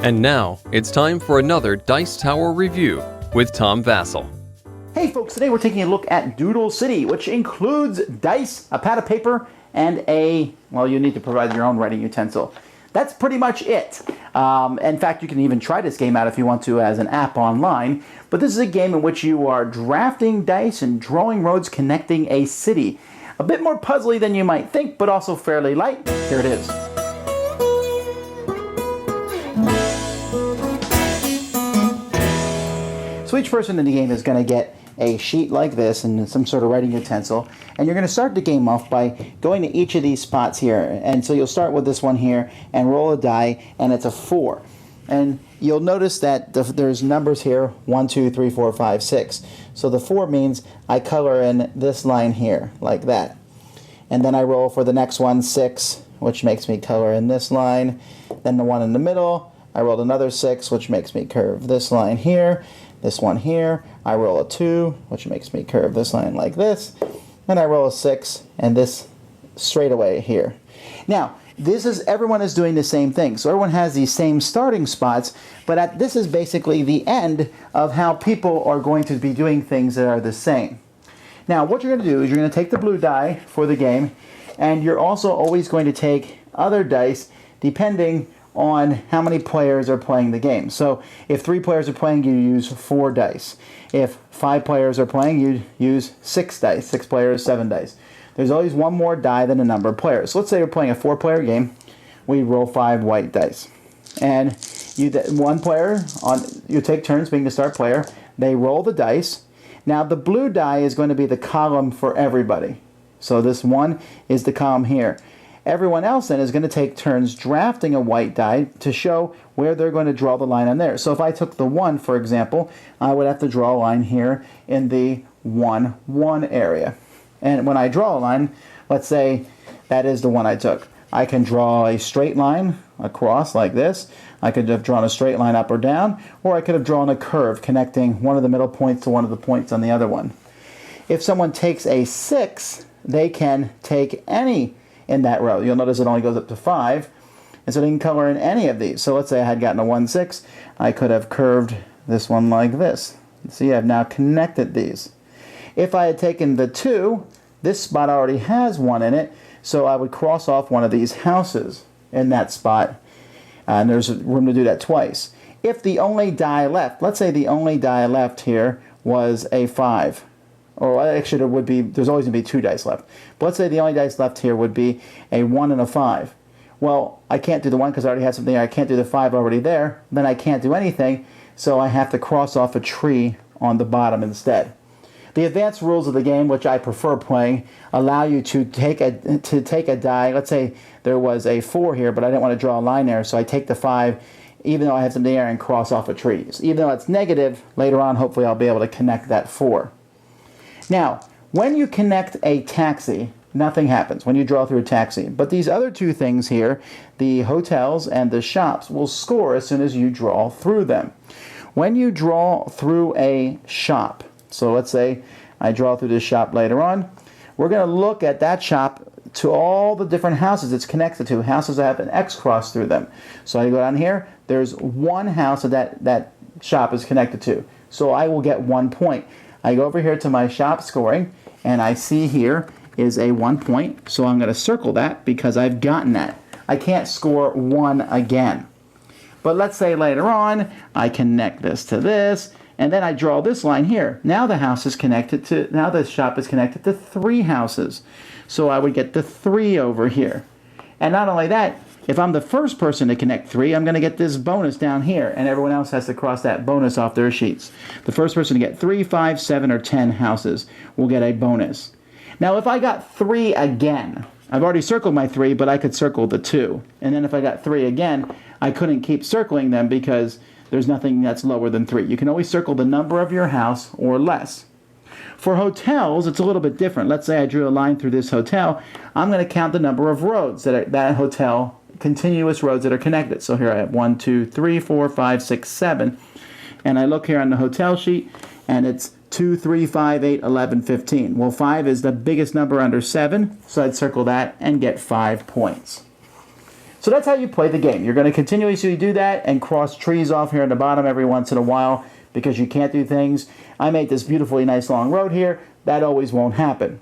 And now, it's time for another Dice Tower review with Tom Vasel. Hey folks, today we're taking a look at Doodle City, which includes dice, a pad of paper, and you need to provide your own writing utensil. That's pretty much it. In fact, you can even try this game out if you want to as an app online. But this is a game in which you are drafting dice and drawing roads connecting a city. A bit more puzzly than you might think, but also fairly light. Here it is. So each person in the game is going to get a sheet like this and some sort of writing utensil, and you're going to start the game off by going to each of these spots here. And so you'll start with this one here and roll a die, and it's a 4. And you'll notice that there's numbers here, 1, 2, 3, 4, 5, 6. So the 4 means I color in this line here, like that. And then I roll for the next one, 6, which makes me color in this line. Then the one in the middle, I rolled another 6, which makes me curve this line here. This one here, I roll a 2, which makes me curve this line like this. Then I roll a 6, and this straight away here. Now, everyone is doing the same thing. So everyone has these same starting spots, but this is basically the end of how people are going to be doing things that are the same. Now, what you're going to do is you're going to take the blue die for the game, and you're also always going to take other dice depending on how many players are playing the game. So if 3 players are playing, you use 4 dice. If 5 players are playing, you use 6 dice. 6 players, 7 dice. There's always one more die than the number of players. So let's say you're playing a 4-player game. We roll 5 white dice. And you take turns being the start player. They roll the dice. Now the blue die is going to be the column for everybody. So this one is the column here. Everyone else then is going to take turns drafting a white die to show where they're going to draw the line on there. So if I took the 1, for example, I would have to draw a line here in the 1, 1 area. And when I draw a line, let's say that is the one I took. I can draw a straight line across like this. I could have drawn a straight line up or down, or I could have drawn a curve connecting one of the middle points to one of the points on the other one. If someone takes a 6, they can take any in that row. You'll notice it only goes up to 5, and so they can color in any of these. So let's say I had gotten a 1, 6, I could have curved this one like this. See, I've now connected these. If I had taken the 2, this spot already has 1 in it, so I would cross off one of these houses in that spot, and there's room to do that twice. If the only die left, let's say the only die left here was a 5, or actually there's always going to be 2 dice left. But let's say the only dice left here would be a 1 and a 5. Well, I can't do the 1 because I already have something there. I can't do the 5 already there. Then I can't do anything, so I have to cross off a tree on the bottom instead. The advanced rules of the game, which I prefer playing, allow you to take a die. Let's say there was a 4 here, but I didn't want to draw a line there, so I take the 5, even though I have something there, and cross off a tree. So even though it's negative, later on, hopefully I'll be able to connect that 4. Now, when you connect a taxi, nothing happens when you draw through a taxi. But these other 2 things here, the hotels and the shops, will score as soon as you draw through them. When you draw through a shop, so let's say I draw through this shop later on, we're going to look at that shop to all the different houses it's connected to, houses that have an X cross through them. So I go down here, there's 1 house that shop is connected to. So I will get 1 point. I go over here to my shop scoring, and I see here is a 1 point, so I'm going to circle that because I've gotten that. I can't score 1 again. But let's say later on, I connect this to this, and then I draw this line here. Now the shop is connected to 3 houses. So I would get the 3 over here. And not only that, if I'm the first person to connect 3, I'm going to get this bonus down here, and everyone else has to cross that bonus off their sheets. The first person to get 3, 5, 7, or 10 houses will get a bonus. Now, if I got 3 again, I've already circled my 3, but I could circle the 2. And then if I got 3 again, I couldn't keep circling them because there's nothing that's lower than 3. You can always circle the number of your house or less. For hotels, it's a little bit different. Let's say I drew a line through this hotel. I'm going to count the number of roads that hotel, continuous roads that are connected. So here I have 1, 2, 3, 4, 5, 6, 7. And I look here on the hotel sheet, and it's 2, 3, 5, 8, 11, 15. Well, 5 is the biggest number under 7, so I'd circle that and get 5 points. So that's how you play the game. You're going to continuously do that and cross trees off here at the bottom every once in a while because you can't do things. I made this beautifully nice long road here. That always won't happen.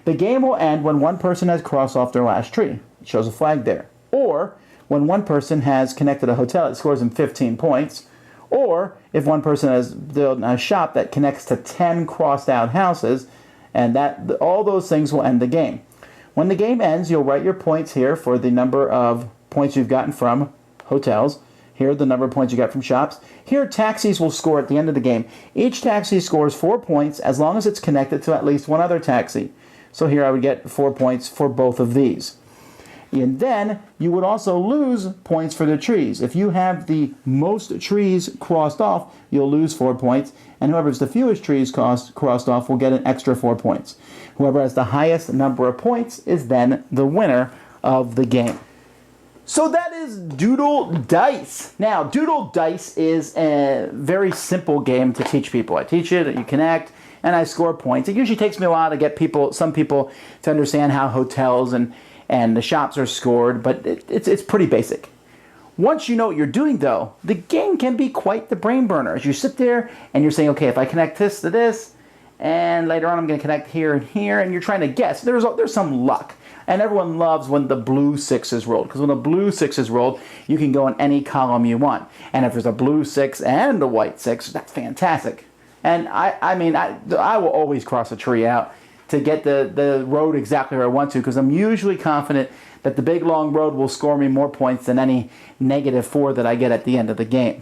The game will end when one person has crossed off their last tree. It shows a flag there. Or when one person has connected a hotel, it scores them 15 points. Or if one person has built a shop that connects to 10 crossed out houses, and all those things will end the game. When the game ends, you'll write your points here for the number of points you've gotten from hotels. Here, the number of points you got from shops. Here, taxis will score at the end of the game. Each taxi scores 4 points as long as it's connected to at least one other taxi. So here I would get 4 points for both of these. And then you would also lose points for the trees. If you have the most trees crossed off, you'll lose 4 points. And whoever has the fewest trees crossed off will get an extra 4 points. Whoever has the highest number of points is then the winner of the game. So that is Doodle Dice. Now, Doodle Dice is a very simple game to teach people. I teach it, you connect, and I score points. It usually takes me a while to get some people to understand how hotels and the shops are scored, but it's pretty basic. Once you know what you're doing, though, the game can be quite the brain burner. As you sit there and you're saying, okay, if I connect this to this, and later on I'm going to connect here and here, and you're trying to guess. There's some luck. And everyone loves when the blue 6 is rolled, because when a blue 6 is rolled, you can go in any column you want. And if there's a blue 6 and a white 6, that's fantastic. And I will always cross a tree out to get the road exactly where I want to, because I'm usually confident that the big long road will score me more points than any -4 that I get at the end of the game.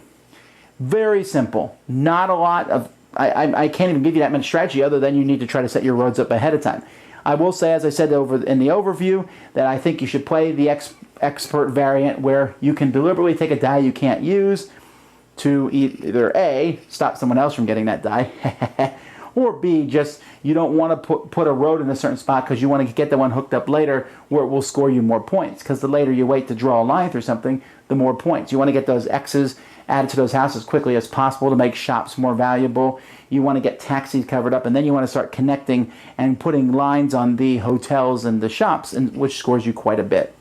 Very simple. Not a lot of... I can't even give you that much strategy other than you need to try to set your roads up ahead of time. I will say, as I said in the overview, that I think you should play the expert variant where you can deliberately take a die you can't use to either A, stop someone else from getting that die, or B, just you don't want to put a road in a certain spot because you want to get the one hooked up later where it will score you more points, because the later you wait to draw a line through something, the more points. You want to get those X's added to those houses as quickly as possible to make shops more valuable. You want to get taxis covered up, and then you want to start connecting and putting lines on the hotels and the shops, which scores you quite a bit.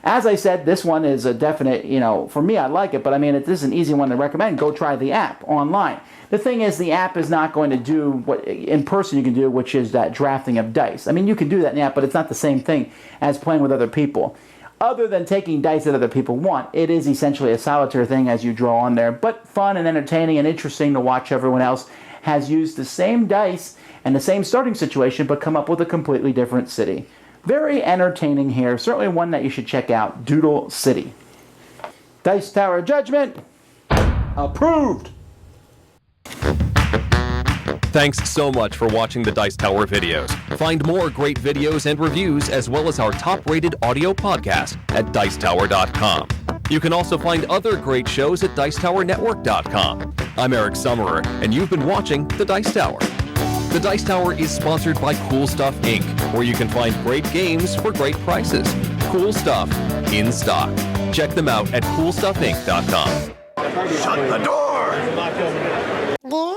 As I said, this one is a definite, for me, I like it, but I mean, this is an easy one to recommend. Go try the app online. The thing is, the app is not going to do what in person you can do, which is that drafting of dice. I mean, you can do that in the app, but it's not the same thing as playing with other people. Other than taking dice that other people want, it is essentially a solitaire thing as you draw on there, but fun and entertaining and interesting to watch everyone else has used the same dice and the same starting situation, but come up with a completely different city. Very entertaining here. Certainly one that you should check out. Doodle City. Dice Tower Judgment. Approved. Thanks so much for watching the Dice Tower videos. Find more great videos and reviews, as well as our top-rated audio podcast at Dicetower.com. You can also find other great shows at Dicetowernetwork.com. I'm Eric Summerer, and you've been watching The Dice Tower. The Dice Tower is sponsored by Cool Stuff Inc., where you can find great games for great prices. Cool stuff in stock. Check them out at CoolStuffInc.com. Shut the door! There?